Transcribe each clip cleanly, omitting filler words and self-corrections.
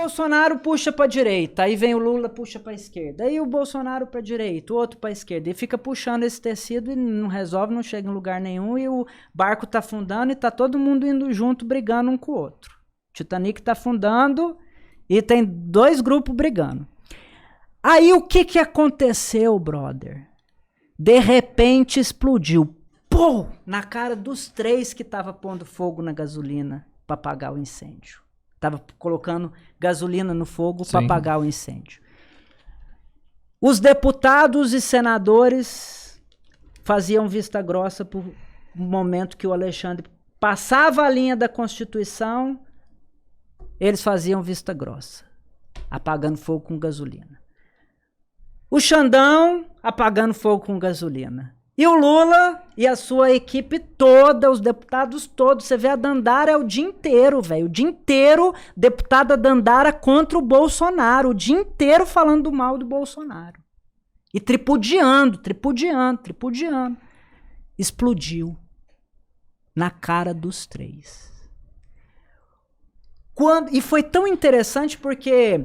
Bolsonaro puxa pra direita, aí vem o Lula, puxa pra esquerda, aí o Bolsonaro pra direita, o outro pra esquerda, e fica puxando esse tecido e não resolve, não chega em lugar nenhum, e o barco tá afundando e tá todo mundo indo junto, brigando um com o outro. O Titanic tá afundando e tem 2 grupos brigando. Aí o que aconteceu, brother? De repente explodiu, pô, na cara dos 3 que tava pondo fogo na gasolina pra apagar o incêndio. Tava colocando gasolina no fogo para apagar o incêndio. Os deputados e senadores faziam vista grossa por um momento que o Alexandre passava a linha da Constituição, eles faziam vista grossa, apagando fogo com gasolina. O Xandão apagando fogo com gasolina. E o Lula e a sua equipe toda, os deputados todos, você vê a Dandara o dia inteiro, velho. O dia inteiro, deputada Dandara contra o Bolsonaro. O dia inteiro falando mal do Bolsonaro. E tripudiando. Explodiu. Na cara dos 3. E foi tão interessante porque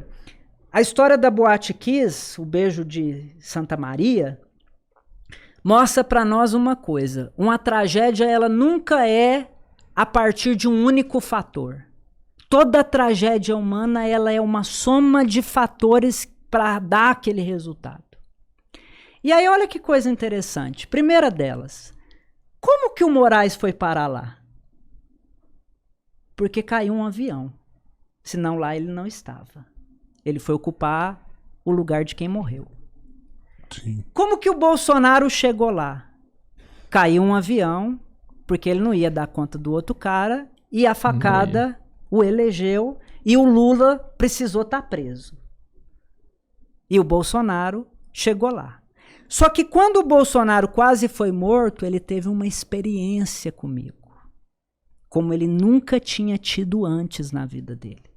a história da Boate Kiss, o beijo de Santa Maria, mostra para nós uma coisa. Uma tragédia, ela nunca é a partir de um único fator. Toda tragédia humana, ela é uma soma de fatores para dar aquele resultado. E aí, olha que coisa interessante. Primeira delas, como que o Moraes foi parar lá? Porque caiu um avião. Senão lá ele não estava. Ele foi ocupar o lugar de quem morreu. Sim. Como que o Bolsonaro chegou lá? Caiu um avião, porque ele não ia dar conta do outro cara, e a facada o elegeu, e o Lula precisou estar preso. E o Bolsonaro chegou lá. Só que quando o Bolsonaro quase foi morto, ele teve uma experiência comigo, como ele nunca tinha tido antes na vida dele.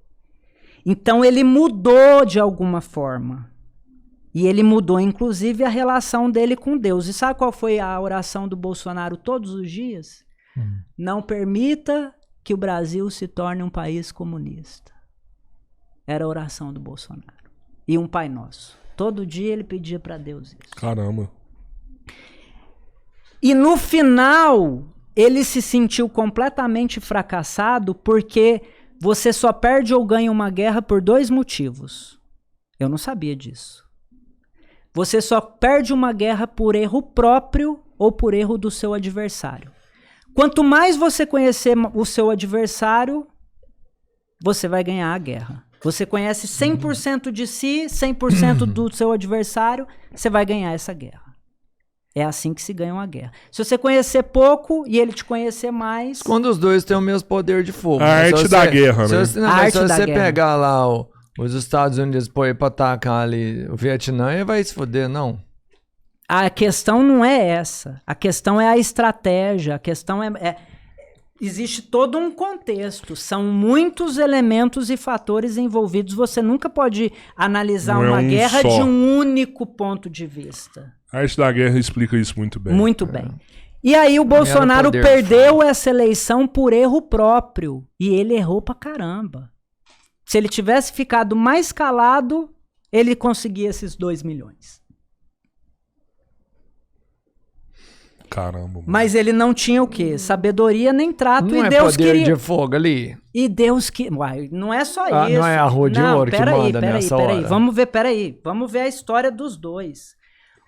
Então ele mudou de alguma forma. E ele mudou, inclusive, a relação dele com Deus. E sabe qual foi a oração do Bolsonaro todos os dias? Não permita que o Brasil se torne um país comunista. Era a oração do Bolsonaro. E um Pai Nosso. Todo dia ele pedia para Deus isso. Caramba. E no final, ele se sentiu completamente fracassado porque você só perde ou ganha uma guerra por 2 motivos. Eu não sabia disso. Você só perde uma guerra por erro próprio ou por erro do seu adversário. Quanto mais você conhecer o seu adversário, você vai ganhar a guerra. Você conhece 100% de si, 100% do seu adversário, você vai ganhar essa guerra. É assim que se ganha uma guerra. Se você conhecer pouco e ele te conhecer mais... Quando os dois têm o mesmo poder de fogo. A arte da guerra, né? Se você pegar lá os Estados Unidos pra atacar ali o Vietnã, ele vai se foder, não? A questão não é essa. A questão é a estratégia. A questão existe todo um contexto. São muitos elementos e fatores envolvidos. Você nunca pode analisar uma guerra de um único ponto de vista. A arte da guerra explica isso muito bem. Muito bem. E aí o Bolsonaro perdeu essa eleição por erro próprio. E ele errou pra caramba. Se ele tivesse ficado mais calado, ele conseguia esses 2 milhões. Caramba. Mano. Mas ele não tinha o quê? Sabedoria nem trato. Não e é Deus poder queria... de fogo ali? E Deus que... Uai, não é só isso. Não é a rua de ouro que manda nessa hora. Vamos ver a história dos 2.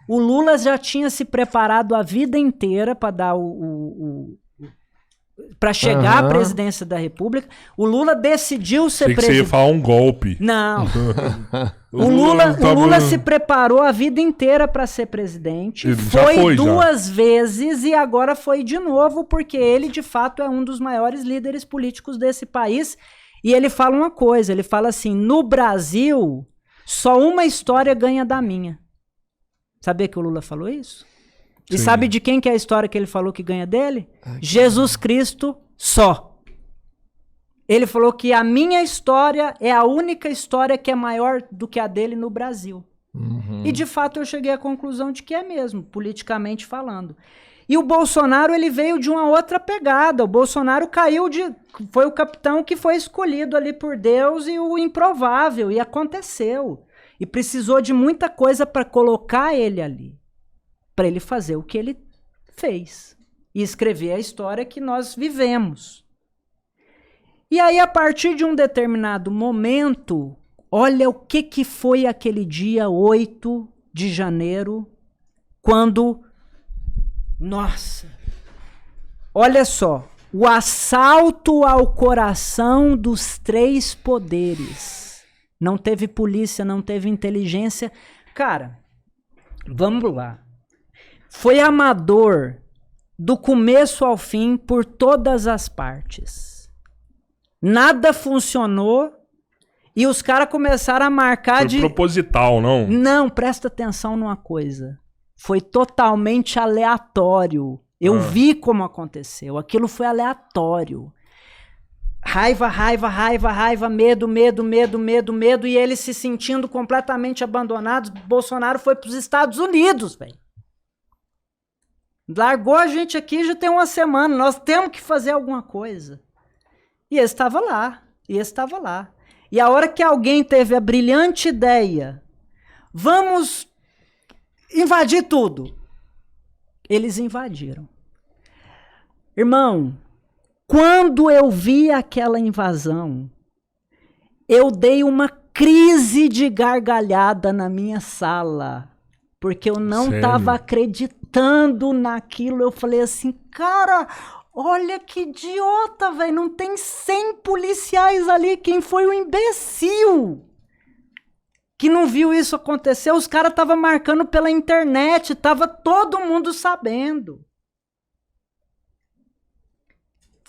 O Lula já tinha se preparado a vida inteira para dar para chegar à presidência da República. O Lula decidiu ser presidente. Você ia falar um golpe. Não. O Lula se preparou a vida inteira para ser presidente. Foi 2 vezes e agora foi de novo, porque ele, de fato, é um dos maiores líderes políticos desse país. E ele fala uma coisa, ele fala assim, no Brasil, só uma história ganha da minha. Sabia que o Lula falou isso? E Sim. sabe de quem que é a história que ele falou que ganha dele? Jesus Cristo só. Ele falou que a minha história é a única história que é maior do que a dele no Brasil. E de fato eu cheguei à conclusão de que é mesmo, politicamente falando. E o Bolsonaro, ele veio de uma outra pegada. O Bolsonaro foi o capitão que foi escolhido ali por Deus e o improvável, e aconteceu. E precisou de muita coisa para colocar ele ali, para ele fazer o que ele fez e escrever a história que nós vivemos. E aí, a partir de um determinado momento, olha o que foi aquele dia 8 de janeiro, quando... Nossa! Olha só, o assalto ao coração dos 3 poderes. Não teve polícia, não teve inteligência. Cara, vamos lá. Foi amador do começo ao fim por todas as partes. Nada funcionou e os caras começaram a marcar Foi proposital, não? Não, presta atenção numa coisa. Foi totalmente aleatório. Eu vi como aconteceu. Aquilo foi aleatório. Raiva, raiva, raiva, raiva, medo, medo, medo, medo, medo, e eles se sentindo completamente abandonados. Bolsonaro foi para os Estados Unidos, velho. Largou a gente aqui já tem uma semana. Nós temos que fazer alguma coisa. E ele estava lá. E a hora que alguém teve a brilhante ideia, vamos invadir tudo. Eles invadiram. Irmão, quando eu vi aquela invasão, eu dei uma crise de gargalhada na minha sala, porque eu não estava acreditando naquilo. Eu falei assim, cara, olha que idiota, velho, não tem 100 policiais ali, quem foi o imbecil que não viu isso acontecer? Os caras estavam marcando pela internet, tava todo mundo sabendo.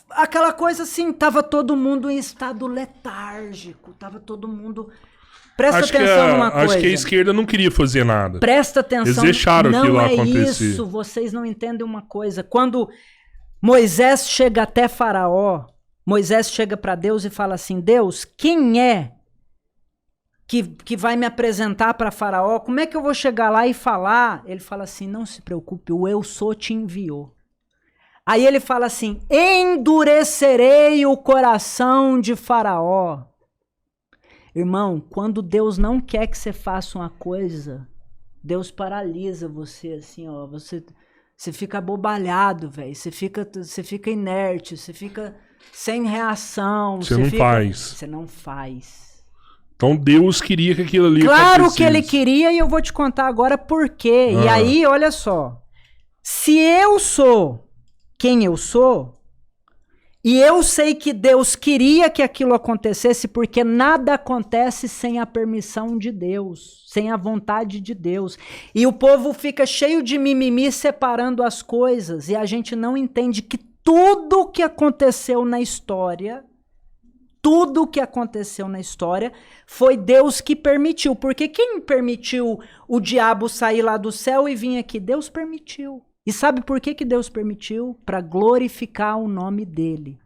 Aquela coisa assim, tava todo mundo em estado letárgico, tava todo mundo... Presta atenção numa coisa. Acho que a esquerda não queria fazer nada. Presta atenção. Eles deixaram aquilo acontecer. Não é isso, vocês não entendem uma coisa. Quando Moisés chega até Faraó, Moisés chega para Deus e fala assim, Deus, quem é que vai me apresentar para Faraó? Como é que eu vou chegar lá e falar? Ele fala assim, não se preocupe, o Eu Sou te enviou. Aí ele fala assim, endurecerei o coração de Faraó. Irmão, quando Deus não quer que você faça uma coisa, Deus paralisa você assim, ó, você fica abobalhado, velho, você fica inerte, você fica sem reação. Você não faz. Então Deus queria que aquilo ali Claro que ele queria, e eu vou te contar agora por quê. E aí, olha só, se eu sou quem eu sou, e eu sei que Deus queria que aquilo acontecesse, porque nada acontece sem a permissão de Deus, sem a vontade de Deus. E o povo fica cheio de mimimi separando as coisas, e a gente não entende que tudo o que aconteceu na história, foi Deus que permitiu. Porque quem permitiu o diabo sair lá do céu e vir aqui? Deus permitiu. E sabe por que Deus permitiu? Para glorificar o nome dele.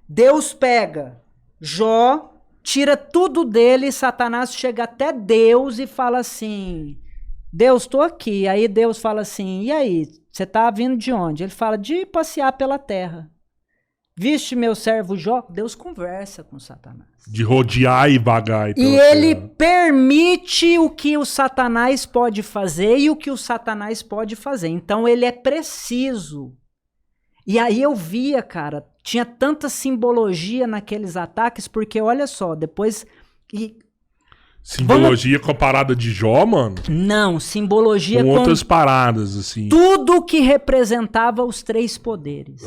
Deus pega Jó, tira tudo dele, Satanás chega até Deus e fala assim, Deus, estou aqui. Aí Deus fala assim, e aí, você está vindo de onde? Ele fala, de passear pela terra. Viste meu servo Jó? Deus conversa com Satanás. De rodear e vagar. E ele permite o que o Satanás pode fazer e o que o Satanás pode fazer. Então ele é preciso. E aí eu via, cara, tinha tanta simbologia naqueles ataques, porque olha só, depois... Simbologia com a parada de Jó, mano? Não, simbologia com outras paradas, assim. Tudo que representava os 3 poderes.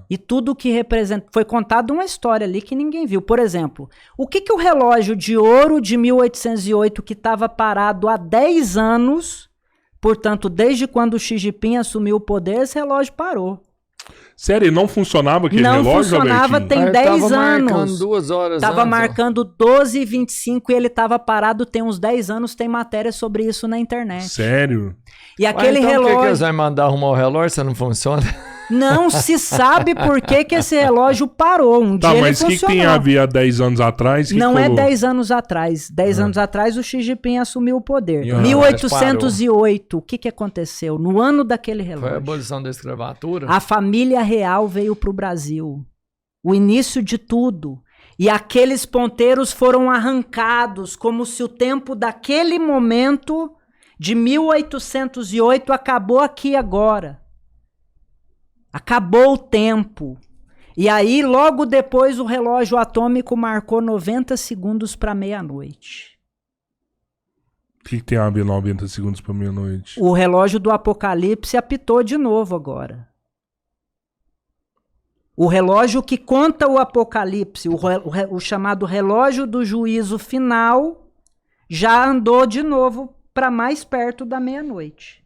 E tudo que representava... Foi contado uma história ali que ninguém viu. Por exemplo, o que o relógio de ouro de 1808, que estava parado há 10 anos, portanto, desde quando o Xi Jinping assumiu o poder, esse relógio parou. Sério, não funcionava aquele relógio, Não funcionava, Albertinho? tem 10 anos. Marcando 2 horas Tava antes, marcando 12h25 e ele tava parado tem uns 10 anos, tem matéria sobre isso na internet. Sério? E aquele então relógio... Por que eles vão mandar arrumar o relógio se não funciona? Não se sabe por que que esse relógio parou. Um Tá, dia ele mas o que funcionou. tem a ver há 10 anos atrás? Que Não é colou? 10 anos atrás. 10 anos atrás o Xi Jinping assumiu o poder. E o 1808, o que que aconteceu? No ano daquele Foi a relógio, abolição da escravatura. a família real veio para o Brasil. O início de tudo. E aqueles ponteiros foram arrancados como se o tempo daquele momento de 1808 acabou aqui agora. Acabou o tempo. E aí, logo depois, o relógio atômico marcou 90 segundos para meia-noite. O que tem a ver 90 segundos pra meia-noite? O relógio do Apocalipse apitou de novo agora. O relógio que conta o Apocalipse, o chamado relógio do juízo final, já andou de novo para mais perto da meia-noite.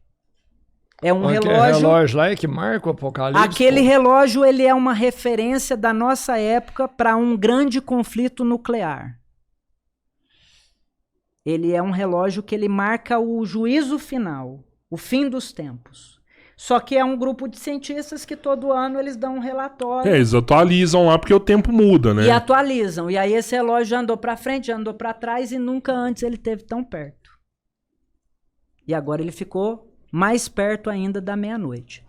É um relógio... relógio lá é que marca o Apocalipse? Aquele relógio, ele é uma referência da nossa época para um grande conflito nuclear. Ele é um relógio que ele marca o juízo final, o fim dos tempos. Só que é um grupo de cientistas que todo ano eles dão um relatório. Eles atualizam lá porque o tempo muda, né? E atualizam. E aí esse relógio já andou para frente, já andou para trás e nunca antes ele esteve tão perto. E agora ele ficou mais perto ainda da meia-noite.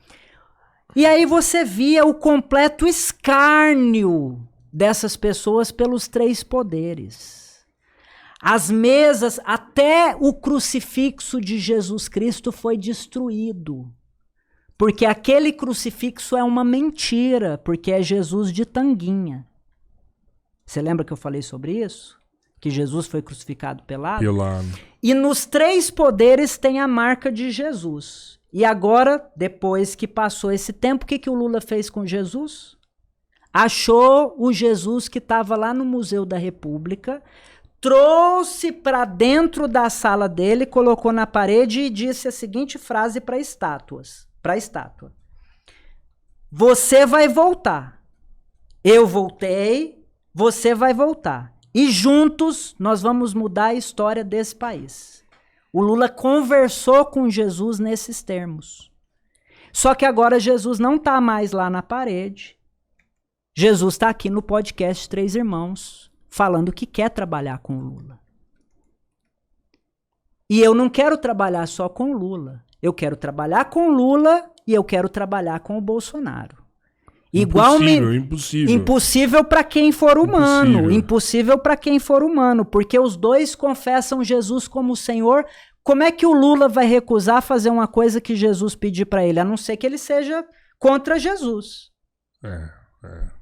E aí você via o completo escárnio dessas pessoas pelos três poderes. As mesas, até o crucifixo de Jesus Cristo foi destruído. Porque aquele crucifixo é uma mentira, porque é Jesus de tanguinha. Você lembra que eu falei sobre isso? Que Jesus foi crucificado pelado? Pelado. E nos três poderes tem a marca de Jesus. E agora, depois que passou esse tempo, o que o Lula fez com Jesus? Achou o Jesus que estava lá no Museu da República, trouxe para dentro da sala dele, colocou na parede e disse a seguinte frase para estátuas. Para a estátua. Você vai voltar. Eu voltei, você vai voltar. E juntos nós vamos mudar a história desse país. O Lula conversou com Jesus nesses termos. Só que agora Jesus não está mais lá na parede. Jesus está aqui no podcast Três Irmãos, falando que quer trabalhar com o Lula. E eu não quero trabalhar só com o Lula. Eu quero trabalhar com o Lula e eu quero trabalhar com o Bolsonaro. Impossível para quem for humano. Impossível para quem for humano, porque os dois confessam Jesus como Senhor. Como é que o Lula vai recusar fazer uma coisa que Jesus pedir para ele, a não ser que ele seja contra Jesus?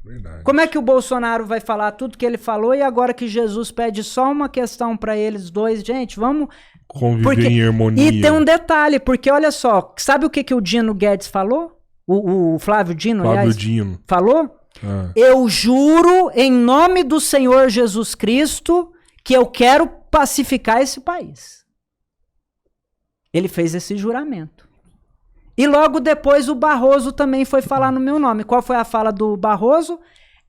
Verdade. Como é que o Bolsonaro vai falar tudo que ele falou e agora que Jesus pede só uma questão para eles dois? Gente, vamos conviver em harmonia. E tem um detalhe, porque olha só, sabe o que o Dino Guedes falou? O Flávio Dino, aliás, falou? Eu juro em nome do Senhor Jesus Cristo que eu quero pacificar esse país. Ele fez esse juramento. E logo depois o Barroso também foi falar no meu nome. Qual foi a fala do Barroso?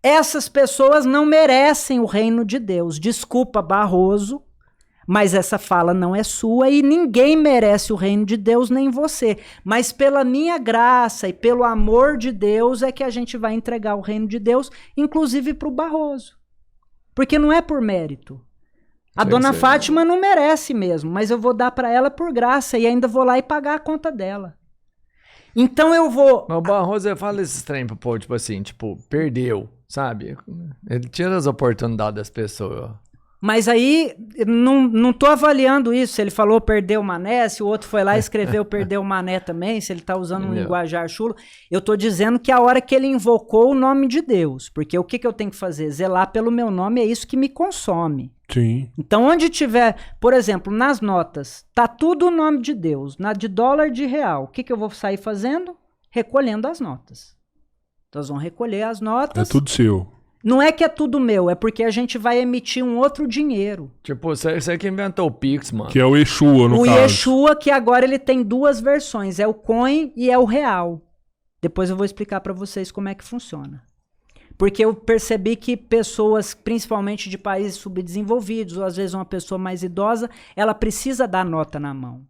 Essas pessoas não merecem o reino de Deus. Desculpa, Barroso, mas essa fala não é sua e ninguém merece o reino de Deus, nem você. Mas pela minha graça e pelo amor de Deus é que a gente vai entregar o reino de Deus, inclusive para o Barroso. Porque não é por mérito. A dona Fátima não merece mesmo, mas eu vou dar para ela por graça e ainda vou lá e pagar a conta dela. Então eu vou... Mas o Barroso fala esses trem pro povo, tipo assim, perdeu, sabe? Ele tira as oportunidades das pessoas. Mas aí, não tô avaliando isso, se ele falou perdeu o Mané, se o outro foi lá e escreveu perdeu o Mané também, se ele tá usando um linguajar chulo. Eu tô dizendo que a hora que ele invocou o nome de Deus, porque o que eu tenho que fazer? Zelar pelo meu nome, é isso que me consome. Sim. Então, onde tiver, por exemplo, nas notas, tá tudo o nome de Deus, na de dólar, de real. O que eu vou sair fazendo? Recolhendo as notas. Nós vamos recolher as notas. É tudo seu. Não é que é tudo meu, é porque a gente vai emitir um outro dinheiro. Tipo, você que inventou o Pix, mano. Que é o Yeshua, no caso. O Yeshua, que agora ele tem duas versões, é o coin e é o real. Depois eu vou explicar para vocês como é que funciona. Porque eu percebi que pessoas, principalmente de países subdesenvolvidos, ou às vezes uma pessoa mais idosa, ela precisa dar nota na mão.